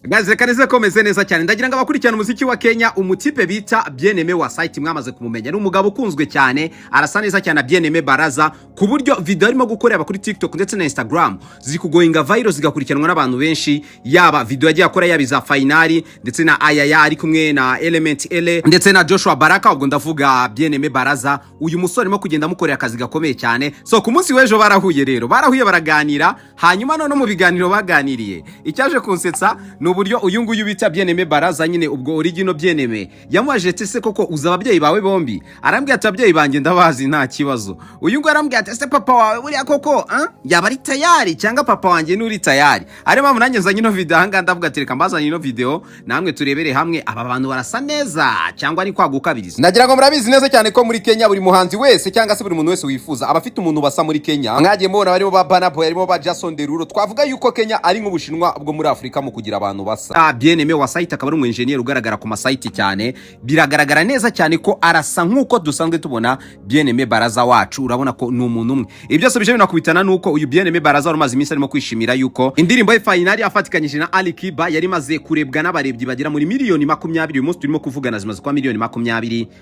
Gaze kaneze komeze neza cyane ndagira ngo abakurikirana umuziki wa Kenya umutipe bita Bien-Aimé wa site mwamaze kumumenya ni umugabo ukunzwe cyane arasa neza cyane Bien-Aimé Baraza ku buryo video arimo gukorera kuri TikTok ndetse na Instagram ziri kugoinga viral zigakurikiranwa n'abantu benshi yaba video yagiye akora yabiza finali ndetse na ayaya ari kumwe na Element L ndetse na Joshua Baraka ubwo ndavuga Bien-Aimé Baraza uyu musore arimo kugenda mukorera akazi gakomeye cyane so ku munsi w'ejo barahuye rero baraganira hanyuma none mu biganiro baganiriye icyaje kunsetsa uburyo uyu nguyu bita Bien-Aimé Baraza nyine ubwo original Bien-Aimé yamuaje tese koko uza ababyeyi bawe bombi arambwiye ati ababyeyi banjye ndabazi nta kibazo uyu ngo arambwiye ati ese papa wawe buriya koko yaba ari tayari cyangwa papa wanjye nuri tayari ari mpamvu nanjye nzanye no video hanga ndavuga ati reka mbazanye no video namwe turebere hamwe aba bantu barasa neza cyangwa ari kwagukabiriza nagira ngo murabizi neza cyane ko muri Kenya buri muhanzi wese cyangwa se buri muntu wese wifuza abafite umuntu basa muri Kenya mwagiye mubona barimo ba Burna Boy barimo ba Jason Derulo twavuga yuko Kenya ari nk'ubushinwa bwo muri Afrika mu kugira abantu basa Bien-Aimé wa site akaba ari umu-engineer ugaragara ku masite cyane biragaragara neza cyane ko arasa nkuko dusanzwe tubona Bien-Aimé Baraza wacu urabona ko ni umuntu umwe ibi byose bije binakubitana nuko uyu Bien-Aimé Baraza rumaze iminsi arimo kwishimira yuko indirimbo ye finali afatikanyije na Ali Kiba yari maze kurebwa n'abarebyi bagira muri miliyoni 20 uyu munsi turimo kuvugana zimaze kwa miliyoni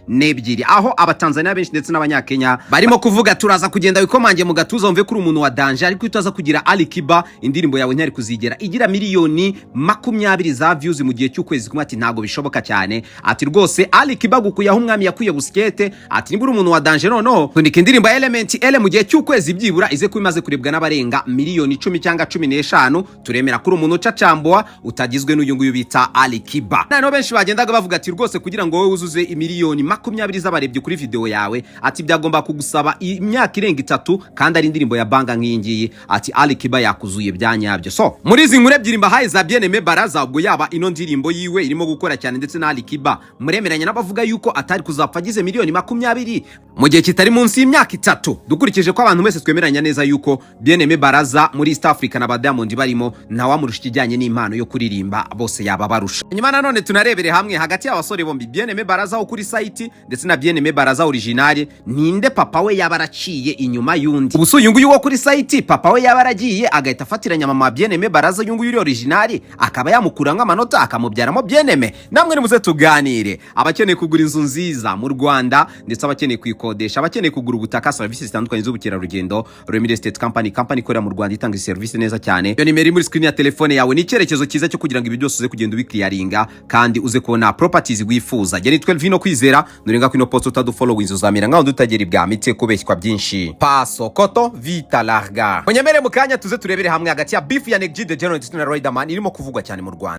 22 aho abatanzania benshi ndetse n'abanyakenya barimo kuvuga turaza kugenda wikomange mu gatuza umve kuri umuntu wa danger ariko utaza kugira Ali Kiba indirimbo yawe ntari kuzigera igira miliyoni 20 za views mu gihe cy'ukwezi kumwe ati ntago bishoboka cyane ati rwose Ali Kiba gukuyaho umwami yakwiye buskete ati nibura umuntu wa danger noneho tundika indirimbo ya Element L mu gihe cy'ukwezi byibura ize kubimaze kurebwa n'abarenga miliyoni 10 cyangwa 15 turemera kuri umuntu ucacamboa utagizwe n'uyu nguyu bita Ali Kiba nano benshi bagendaga bavuga ati rwose kugira ngo wowe uzuze imiliyoni 20 z'abarebye kuri video yawe ati byagomba kugusaba imyaka irenga 3 kandi ari indirimbo ya banga nk'iyingiyi ati Ali Kiba yakuzuye byanyabyo so muri izi nkuru ebyiri mbahaye za Bien-Aimé Baraza ubwo yaba ino ndirimbo yiwe irimo gukora cyane ndetse na Ali Kiba muremeranya n'abavuga yuko atari kuzapfa agize miliyoni 20 mu gihe kitari munsi y'imyaka 3 dukurikije ko abantu wese twemeranya neza yuko Bien-Aimé Baraza muri East Africa na Diamond barimo ntawamurusha kijyanye n'impano yo kuririmba bose yaba barusha nyuma nanone tunarebere hamwe hagati y'abasore bombi Bien-Aimé Baraza wo kuri site ndetse na Bien-Aimé Baraza original ninde papa we yabaraciye inyuma yundi ubuso uyu nguyu wo kuri site papa we yabaragiye agahita afatiranya mama Bien-Aimé Baraza uyu nguyu original akaba yamukuranga amanota akamubyaramo Bien-Aimé namwe nimuze tuganire abakeneye kugura inzu nziza mu Rwanda ndetse abakeneye kwikodesha abakeneye kugura ubutaka services zitandukanye z'ubukerarugendo Real Estate Company ikorera mu Rwanda itanga service neza cyane iyo nimero muri screen ya telefone yawe ni icyerekezo cyiza cyo kugira ngo ibi byose uze kugenda ubikliyaringa kandi uze kubona properties wifuza je nitwe Vino kwizera nurenga kwino post utadufollow inzu zamira ngaho dutagera ibwa mite kubeshywa byinshi paso koto vita larga munyemere mukanya tuze turebere hamwe hagati ya beef ya Neg the General ndetse na Riderman irimo kuvugwa cyane mu Rwanda